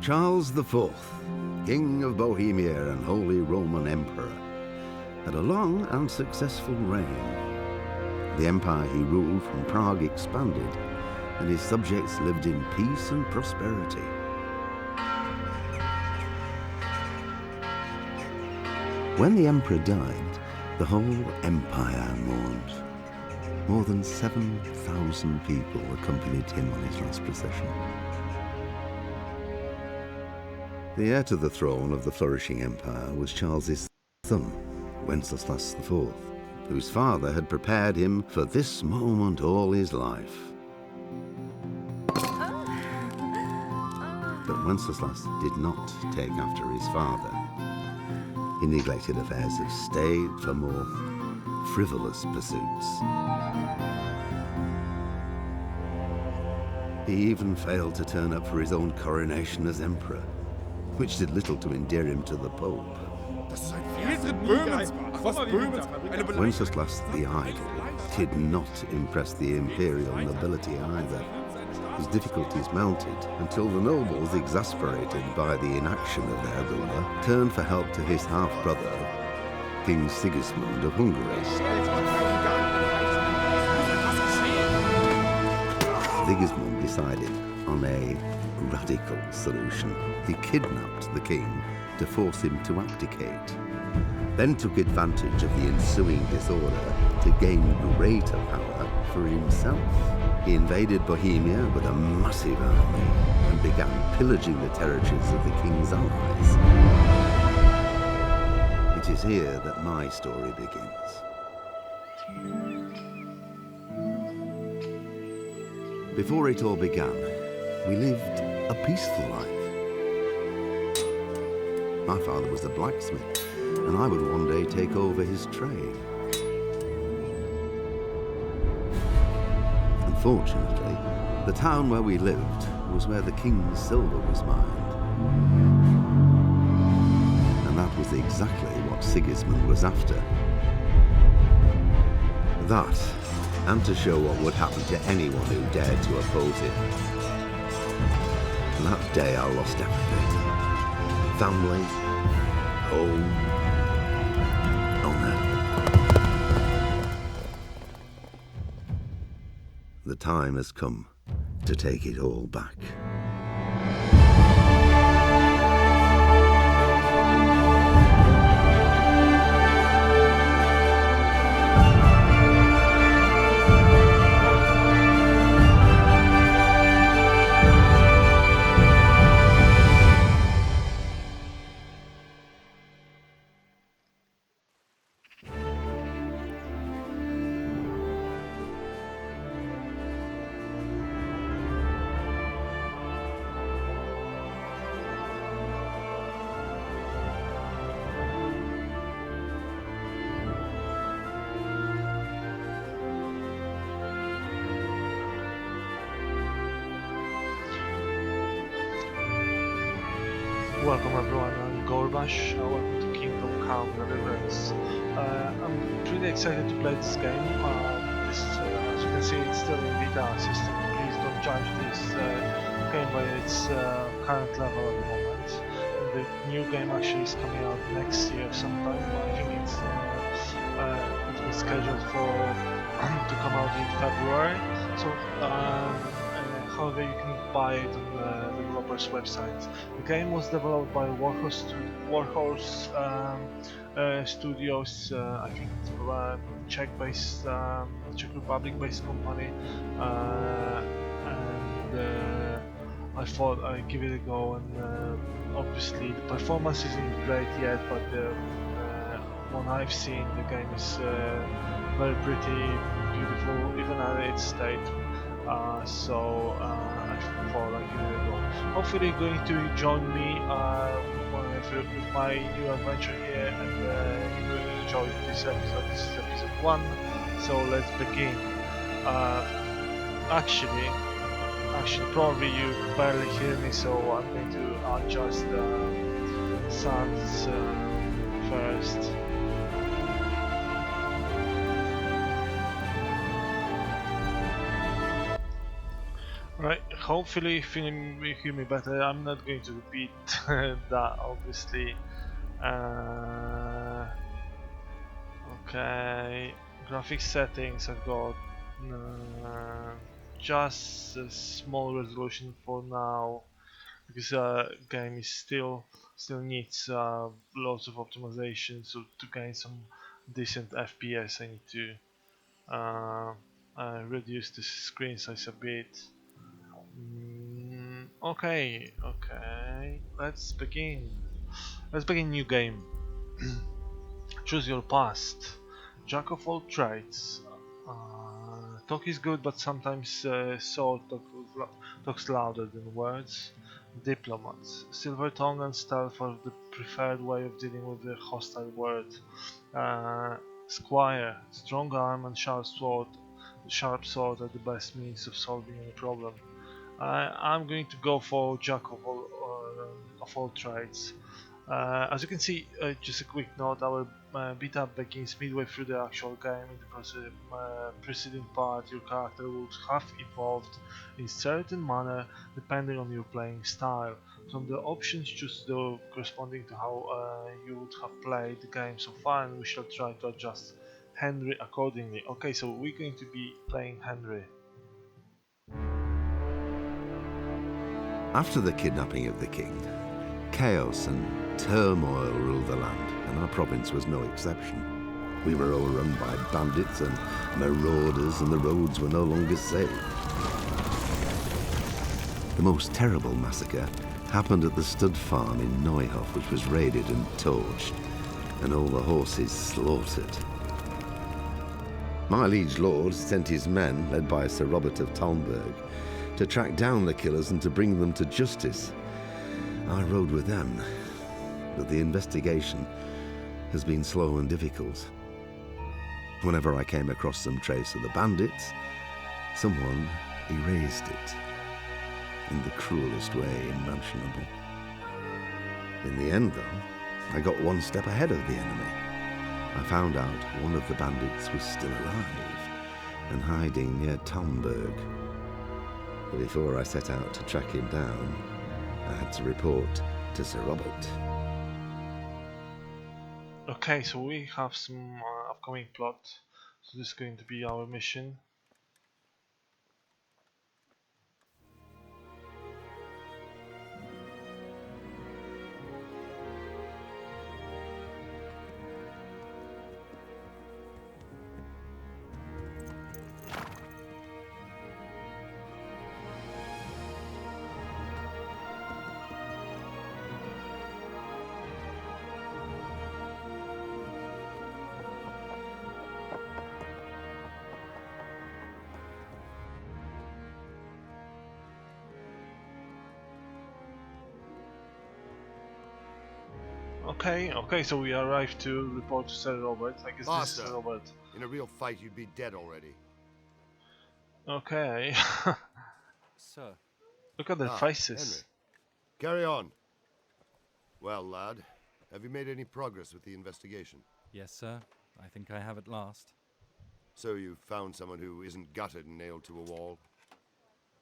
Charles IV, King of Bohemia and Holy Roman Emperor, had a long and successful reign. The empire he ruled from Prague expanded, and his subjects lived in peace and prosperity. When the emperor died, the whole empire mourned. More than 7,000 people accompanied him on his last procession. The heir to the throne of the flourishing empire was Charles's son, Wenceslas IV, whose father had prepared him for this moment all his life. But Wenceslas did not take after his father. He neglected affairs of state for more frivolous pursuits. He even failed to turn up for his own coronation as emperor, which did little to endear him to the Pope. Wenceslas the Idle did not impress the imperial nobility either. His difficulties mounted until the nobles, exasperated by the inaction of their ruler, turned for help to his half-brother, King Sigismund of Hungary. Sigismund decided on a radical solution. He kidnapped the king to force him to abdicate, then took advantage of the ensuing disorder to gain greater power for himself. He invaded Bohemia with a massive army and began pillaging the territories of the king's allies. It is here that my story begins. Before it all began, we lived a peaceful life. My father was a blacksmith, and I would one day take over his trade. Unfortunately, the town where we lived was where the king's silver was mined. And that was exactly what Sigismund was after. That, and to show what would happen to anyone who dared to oppose him. And that day I lost everything. Family, home, honor. The time has come to take it all back. Welcome everyone, I'm Gorbash, welcome to Kingdom Come Deliverance. I'm pretty excited to play this game. As you can see, it's still in beta system. Please don't judge this game by its current level at the moment. The new game actually is coming out next year sometime. I think it's been scheduled for to come out in February. So however, you can buy it on the developer's website. The game was developed by Warhorse Studios, I think it's a Czech-based, Czech Republic-based company, and I thought I'd give it a go. And obviously, the performance isn't great yet, but what I've seen, the game is very pretty, beautiful, even at its state. So I thought I'd give it a go. Hopefully you're going to join me with my new adventure here, and you're going to enjoy this episode. This is episode 1, so let's begin. Actually, probably you barely hear me, so I'm going to adjust the sounds first. Right, hopefully you hear me better. I'm not going to repeat that, obviously. Okay, graphics settings I've got just a small resolution for now because game is still needs lots of optimization. So to gain some decent FPS, I need to reduce the screen size a bit. Okay, let's begin. Let's begin new game. Choose your past. Jack of all trades. Talk is good, but sometimes sword talks louder than words. Diplomats. Silver tongue and stealth are the preferred way of dealing with the hostile world. Squire. Strong arm and sharp sword. Sharp sword are the best means of solving any problem. I'm going to go for Jack of all trades. As you can see, just a quick note, our beta begins midway through the actual game. In the preceding part, your character would have evolved in certain manner depending on your playing style. From the options, choose the corresponding to how you would have played the game so far, and we shall try to adjust Henry accordingly. Okay, so we're going to be playing Henry. After the kidnapping of the king, chaos and turmoil ruled the land, and our province was no exception. We were overrun by bandits and marauders, and the roads were no longer safe. The most terrible massacre happened at the stud farm in Neuhof, which was raided and torched, and all the horses slaughtered. My liege lord sent his men, led by Sir Robert of Talmberg, to track down the killers and to bring them to justice. I rode with them, but the investigation has been slow and difficult. Whenever I came across some trace of the bandits, someone erased it in the cruelest way imaginable. In the end, though, I got one step ahead of the enemy. I found out one of the bandits was still alive and hiding near Talmberg. But before I set out to track him down, I had to report to Sir Robert. Okay, so we have some upcoming plot. So this is going to be our mission. Okay, so we arrived to report to Sir Robert. I guess Master, this is Sir Robert. in a real fight you'd be dead already. Okay. Sir. Look at the faces. Henry. Carry on. Well, lad, have you made any progress with the investigation? Yes, sir. I think I have at last. So you've found someone who isn't gutted and nailed to a wall?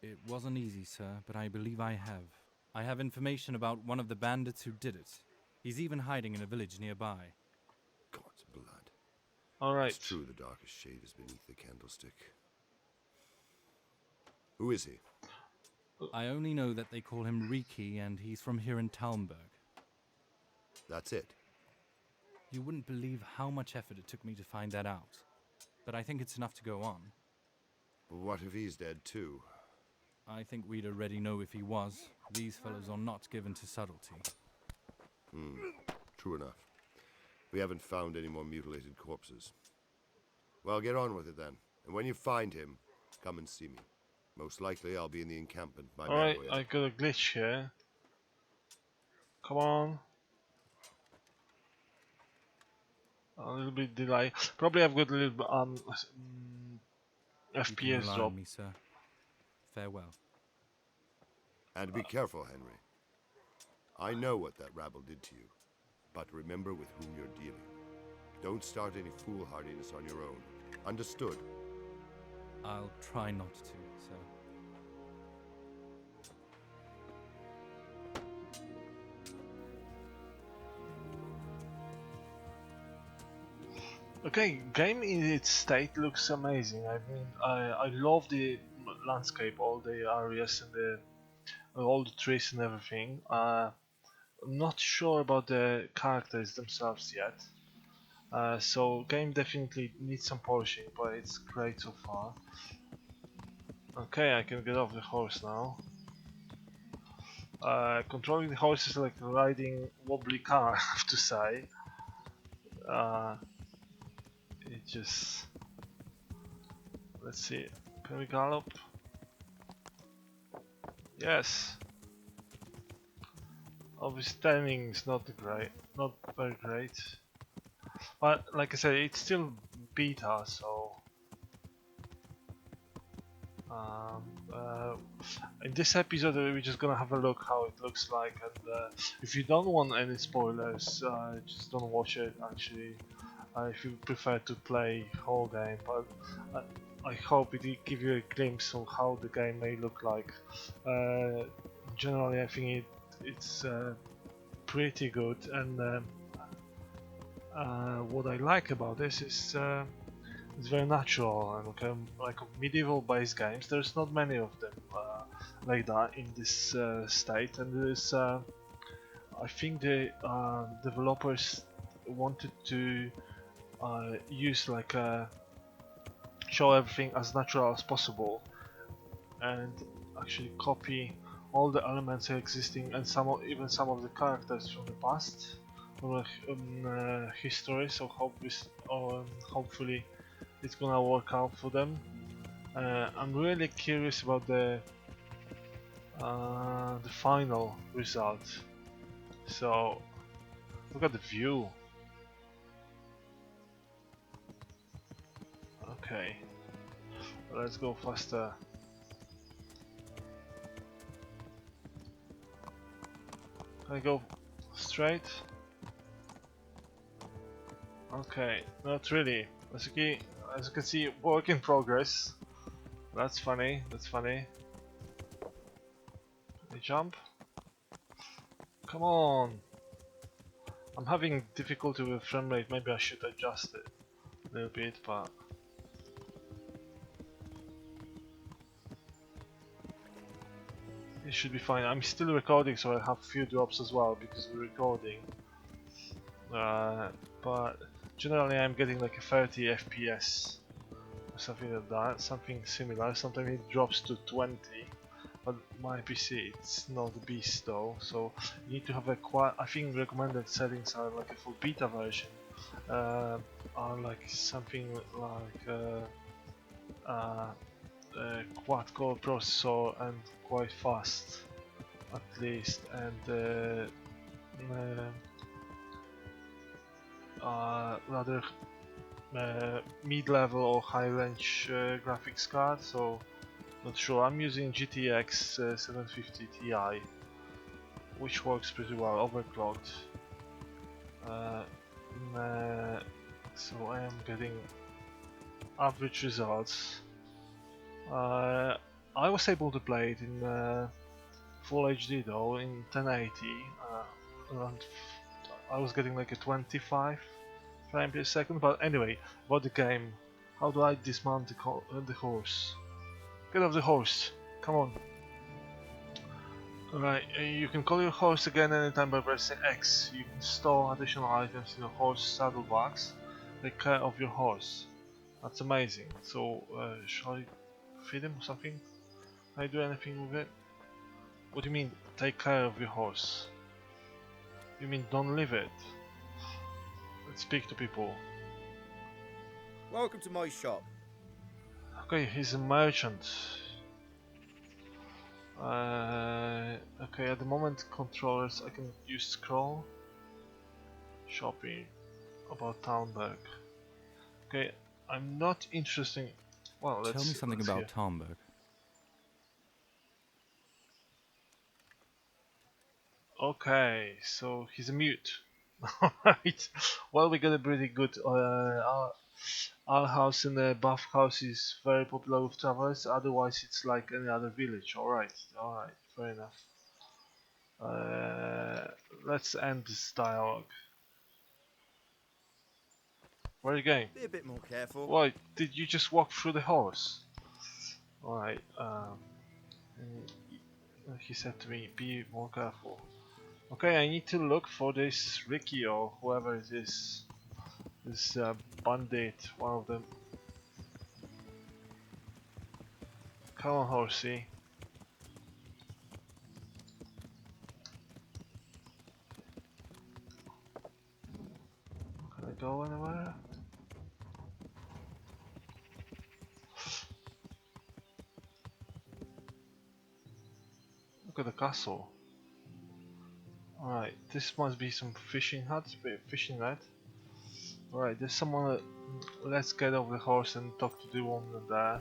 It wasn't easy, sir, but I believe I have. I have information about one of the bandits who did it. He's even hiding in a village nearby. God's blood. Alright. It's true the darkest shade is beneath the candlestick. Who is he? I only know that they call him Reeky, and he's from here in Talmberg. That's it. You wouldn't believe how much effort it took me to find that out. But I think it's enough to go on. But what if he's dead too? I think we'd already know if he was. These fellows are not given to subtlety. True enough. We haven't found any more mutilated corpses. Well, get on with it then. And when you find him, come and see me. Most likely I'll be in the encampment by Alright, midway. I got a glitch here. Come on. A little bit delay. Probably I've got a little bit You can FPS rely drop. on me, sir. Farewell. And be careful, Henry. I know what that rabble did to you, but remember with whom you're dealing. Don't start any foolhardiness on your own. Understood? I'll try not to, sir. Okay, game in its state looks amazing. I mean, I love the landscape, all the areas and all the trees and everything. I'm not sure about the characters themselves yet. So game definitely needs some polishing, but it's great so far. Okay, I can get off the horse now. Controlling the horse is like riding wobbly car, I have to say. It just... Let's see, can we gallop? Yes. Obviously timing is not great, not very great. But like I said, it's still beta, so... Um, uh, in this episode we're just gonna have a look how it looks like, and if you don't want any spoilers, just don't watch it actually, if you prefer to play whole game, but I hope it will give you a glimpse of how the game may look like. Generally I think it's pretty good, and what I like about this is it's very natural, and like medieval based games, there's not many of them like that in this state, and there's I think the developers wanted to use like show everything as natural as possible, and actually copy all the elements existing, and even some of the characters from the past, from history. So hopefully it's gonna work out for them. I'm really curious about the final result. So look at the view. Okay, let's go faster. Can I go straight? Okay, not really. As you can see, work in progress. That's funny. That's funny. Can I jump? Come on! I'm having difficulty with frame rate. Maybe I should adjust it a little bit, but it should be fine. I'm still recording, so I have few drops as well because we're recording. But generally, I'm getting like a 30 FPS or something like that, something similar. Sometimes it drops to 20. But my PC, it's not a beast though, so you need to have a I think recommended settings are like a full beta version, are like something like quad core processor and quite fast at least, and rather mid-level or high-range graphics card, so not sure. I'm using GTX 750 Ti, which works pretty well, overclocked. So I am getting average results. I was able to play it in Full HD though, in 1080. I was getting like a 25 frame per second. But anyway, about the game. How do I dismount the horse? Get off the horse! Come on! Alright, you can call your horse again anytime by pressing X. You can store additional items in your horse saddlebags. Take care of your horse. That's amazing. So, shall I feed him or something? Can I do anything with it? What do you mean, take care of your horse? You mean don't leave it? Let's speak to people. Welcome to my shop. Okay, he's a merchant. Okay, at the moment controllers I can use scroll. Shopping. About Townberg. Okay, I'm not interested. Well, let's Tell me something let's about hear. Tomberg. Okay, so he's a mute. Alright, well, we got a pretty good our house in the Buff House is very popular with travelers, otherwise it's like any other village. Alright, fair enough. Let's end this dialogue. Where are you going? Be a bit more careful. Why, did you just walk through the horse? Alright, he said to me, be more careful. Okay, I need to look for this Reeky or whoever it is. This bandit, one of them. Come on, horsey. Can I go anywhere? Look at the castle. Alright, this must be some fishing hut, fishing net. Alright, there's someone. Let's get off the horse and talk to the woman there.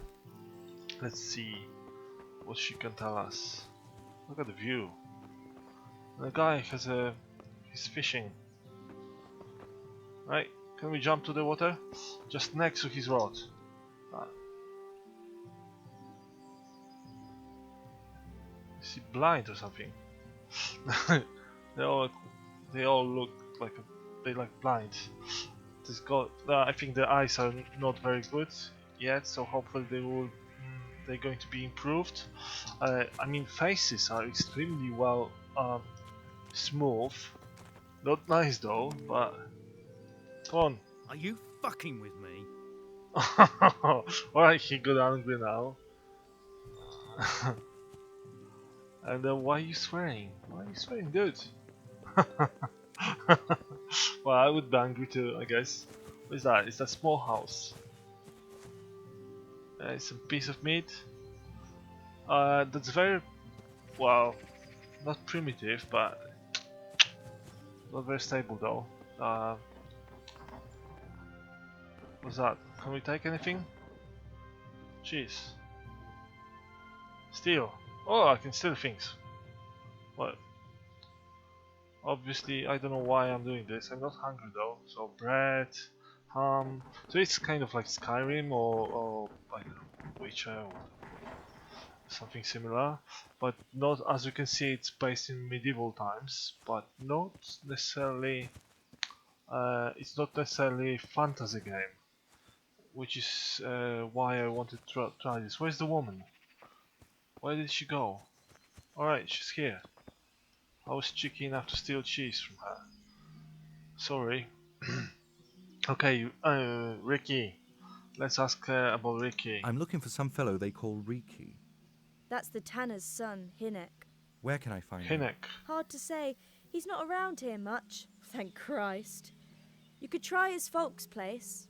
Let's see what she can tell us. Look at the view. The guy has he's fishing. Right, can we jump to the water? Just next to his rod. Is he blind or something? they all look like they like blind. This guy, I think the eyes are not very good yet, so hopefully they're going to be improved. I mean, faces are extremely well smooth. Not nice though, but come on. Are you fucking with me? Alright, he got angry now. And why are you swearing? Why are you swearing, dude? Well, I would be angry too, I guess. What is that? It's a small house. It's a piece of meat. That's very, well, not primitive, but not very stable though. What's that? Can we take anything? Jeez. Steal. Oh, I can steal things. What? Obviously, I don't know why I'm doing this. I'm not hungry though. So bread, ham. So it's kind of like Skyrim or I don't know, Witcher or something similar. But not, as you can see, it's based in medieval times. But not necessarily. It's not necessarily a fantasy game, which is why I wanted to try this. Where's the woman? Where did she go? Alright, she's here. I was cheeky enough to steal cheese from her. Sorry. Okay, Reeky. Let's ask about Reeky. I'm looking for some fellow they call Reeky. That's the tanner's son, Hynek. Where can I find him? Hynek. Hard to say. He's not around here much, thank Christ. You could try his folks' place.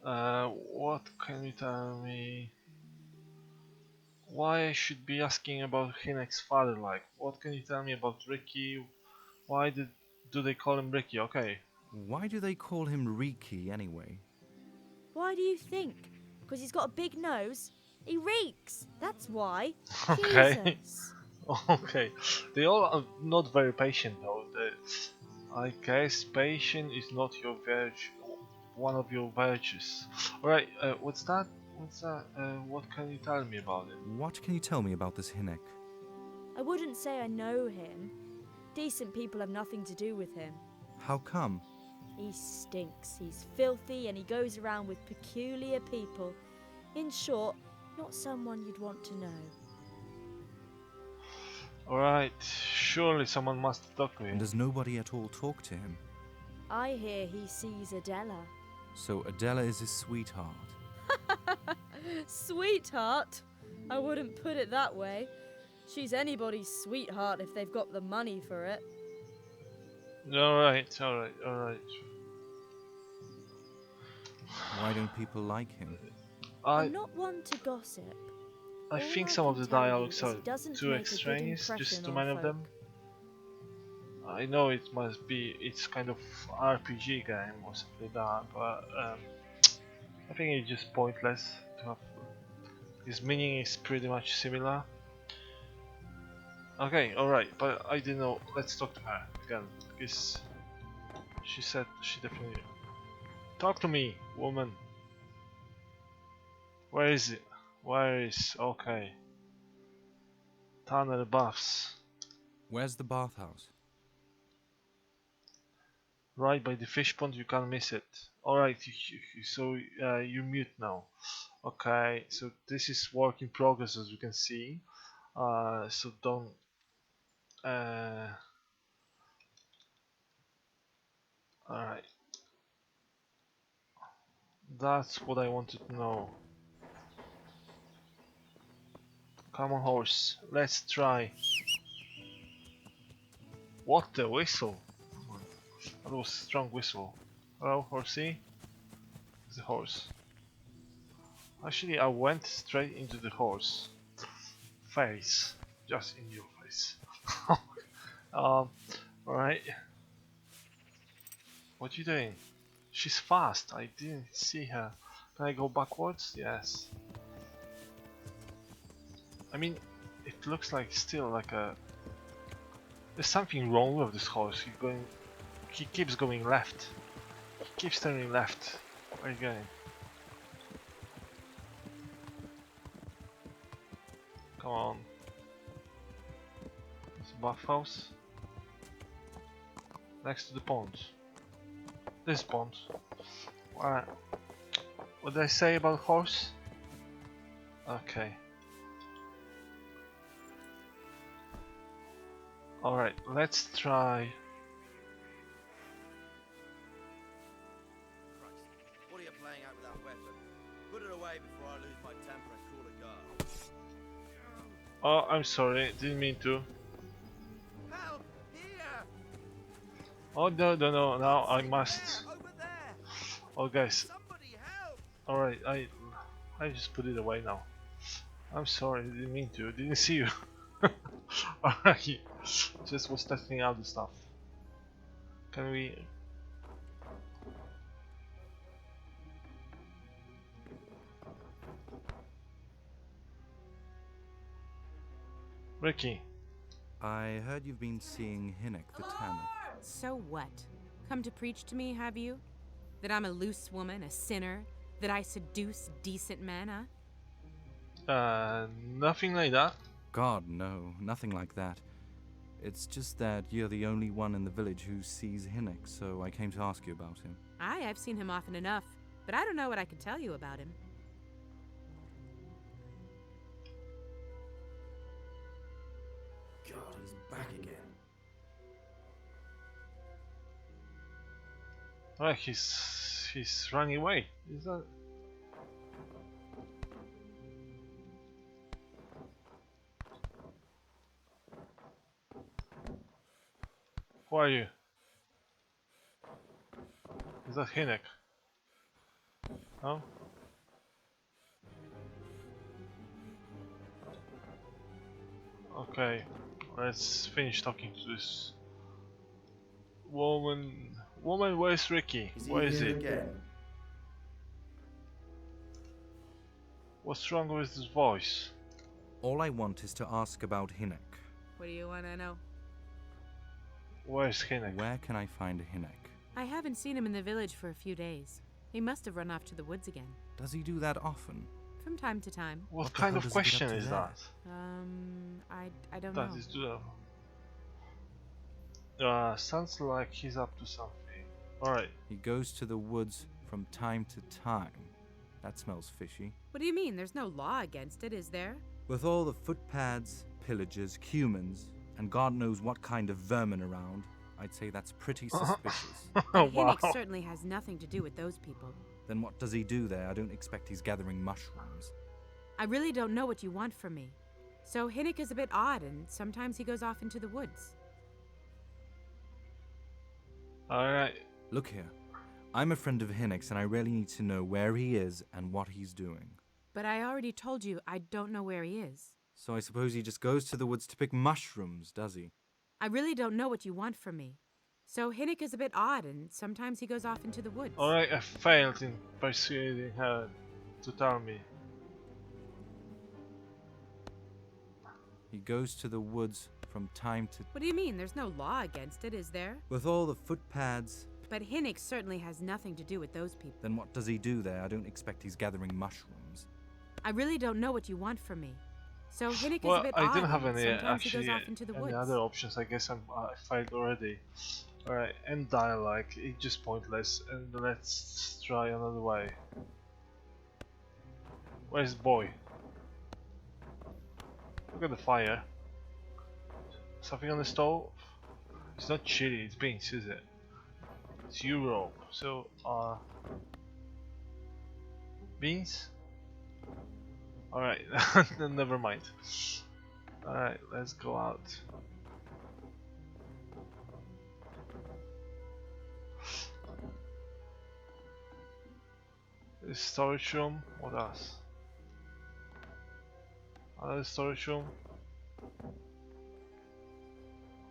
What can you tell me? Why I should be asking about Hynek's father, like? What can you tell me about Reeky? Why do they call him Reeky? Okay. Why do they call him Reeky anyway? Why do you think? Because he's got a big nose? He reeks, that's why. Okay. Jesus. Okay. They all are not very patient though. I guess patience is not your one of your virtues. Alright, what's that? What's that? What can you tell me about it? What can you tell me about this Hynek? I wouldn't say I know him. Decent people have nothing to do with him. How come? He stinks, he's filthy, and he goes around with peculiar people. In short, not someone you'd want to know. Alright, surely someone must talk to And him. does nobody at all talk to him? I hear he sees Adela. So Adela is his sweetheart. Sweetheart? I wouldn't put it that way. She's anybody's sweetheart if they've got the money for it. Alright. Why don't people like him? I'm not one to gossip. I All think I some of can the tell you dialogues is are he doesn't too make a good extraneous, just impression too on many of them. folk. I know it must be, it's kind of RPG game or something like that, but I think it's just pointless to have. His meaning is pretty much similar. Okay, alright, but I didn't know. Let's talk to her again, because she said she definitely. Talk to me, woman. Where is it? Where is. Okay. Tanner Buffs. Where's the bathhouse? Right by the fish pond, you can't miss it. Alright, so you're mute now. Okay, so this is work in progress as you can see. So don't... Alright. That's what I wanted to know. Come on, horse, let's try. What the whistle? That was a strong whistle. Hello, horsey? It's the horse. Actually, I went straight into the horse face, just in your face. Alright. What you doing? She's fast. I didn't see her. Can I go backwards? Yes. I mean, it looks like still like a. There's something wrong with this horse. He keeps going left. He keeps turning left. Where are you going? Come on. It's a bathhouse. Next to the pond. This pond. What did I say about horse? Okay. Alright, let's try. What are you playing at with that weapon? Put it away before I lose my temper and call a guard. Oh, I'm sorry, didn't mean to. Help! Here! Oh no, now I must. Over there! Oh guys, Somebody help! alright, I just put it away now. I'm sorry, didn't mean to, didn't see you. Alright, just was testing out the stuff. Can we... Reeky, I heard you've been seeing Hynek the Tanner. So what? Come to preach to me, have you? That I'm a loose woman, a sinner? That I seduce decent men, huh? nothing like that. God, no, nothing like that. It's just that you're the only one in the village who sees Hynek, so I came to ask you about him. I've seen him often enough, but I don't know what I can tell you about him. God, he's back again. Alright, he's running away. Is that... Who are you? Is that Hynek? No? Okay, let's finish talking to this woman. Woman, where's Reeky? Where is he? Again? What's wrong with his voice? All I want is to ask about Hynek. What do you want to know? Where's Hynek? Where can I find Hynek? I haven't seen him in the village for a few days. He must have run off to the woods again. Does he do that often? From time to time. What the kind hell of does he get question up to is that? I don't That know. is sounds like he's up to something. Alright. He goes to the woods from time to time. That smells fishy. What do you mean? There's no law against it, is there? With all the footpads, pillagers, humans, and God knows what kind of vermin around, I'd say that's pretty suspicious. But Wow. Hynek certainly has nothing to do with those people. Then what does he do there? I don't expect he's gathering mushrooms. I really don't know what you want from me. So Hynek is a bit odd, and sometimes he goes off into the woods. Alright. Look here. I'm a friend of Hynek's and I really need to know where he is and what he's doing. But I already told you I don't know where he is. So I suppose he just goes to the woods to pick mushrooms, does he? I really don't know what you want from me. So Hynek is a bit odd, and sometimes he goes off into the woods. Alright, I failed in persuading her to tell me. He goes to the woods from time to... What do you mean? There's no law against it, is there? With all the footpads... But Hynek certainly has nothing to do with those people. Then what does he do there? I don't expect he's gathering mushrooms. I really don't know what you want from me. So Hynek is Well, a bit I odd, didn't have and any sometimes he goes actually off into the any woods. other options. I guess I failed already. Alright, and dialogue, it's just pointless, and let's try another way. Where's the boy? Look at the fire. Something on the stove? It's not chili, it's beans, is it? It's Europe, so beans? Alright, never mind. Alright, let's go out. This storage room, what else? Another storage room.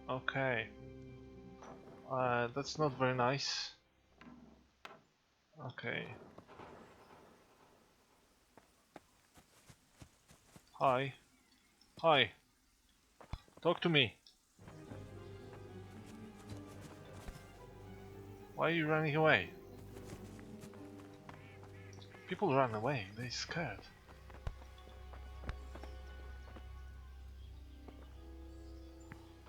Okay. That's not very nice. Okay. Hi. Hi. Talk to me. Why are you running away? People run away, they're scared.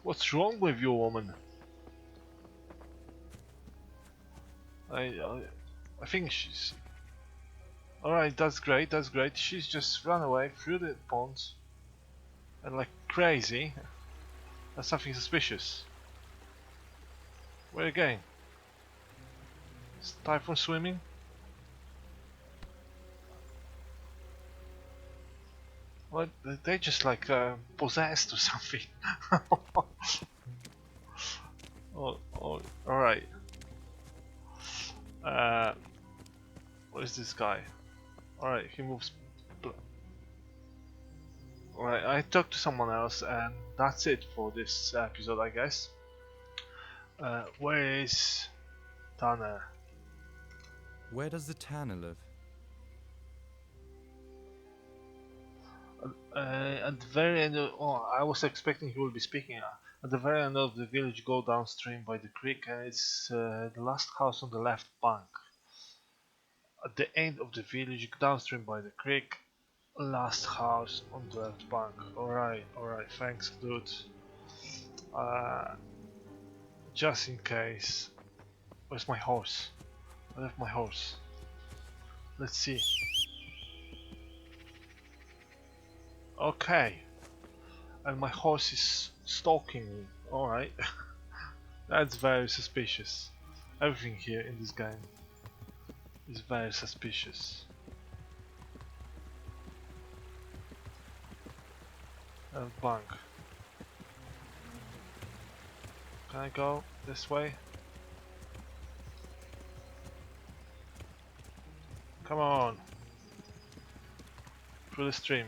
What's wrong with you, woman? I think she's... Alright, that's great, that's great. She's just run away through the ponds. And like crazy. That's something suspicious. Where again? Is Typhon swimming? What? They just like possessed or something. Oh, alright. What is this guy? Alright, he moves. Alright, I talked to someone else, and that's it for this episode, I guess. Where is Tanner? Where does the Tanner live? At the very end of, I was expecting he would be speaking. At the very end of the village, go downstream by the creek, and it's the last house on the left bank. At the end of the village, downstream by the creek, last house on the left bank. Alright, thanks dude. Just in case. Where's my horse? I left my horse. Let's see. Okay. And my horse is stalking me. Alright. That's very suspicious. Everything here in this game is very suspicious. Bank. Can I go this way? Come on. Through the stream.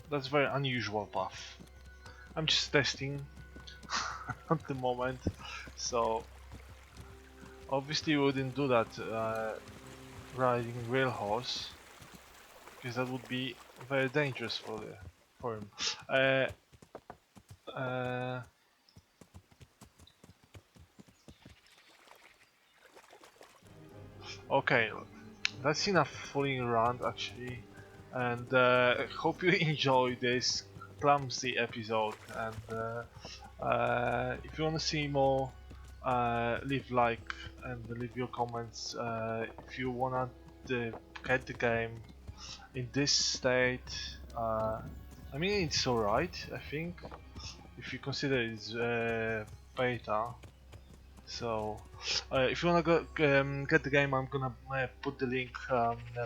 That's very unusual path. I'm just testing at the moment, so obviously we wouldn't do that riding real horse, because that would be very dangerous for him. Okay, that's enough fooling around actually, and hope you enjoy this clumsy episode, and if you want to see more, leave like and leave your comments. If you wanna get the game in this state, I mean it's alright, I think, if you consider it's beta. So if you wanna go get the game, I'm gonna put the link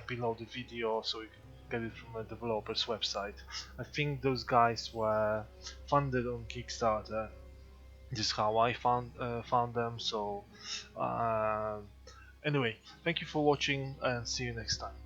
below the video so you can get it from the developer's website. I think those guys were funded on Kickstarter. This is how I found them. So anyway, thank you for watching and see you next time.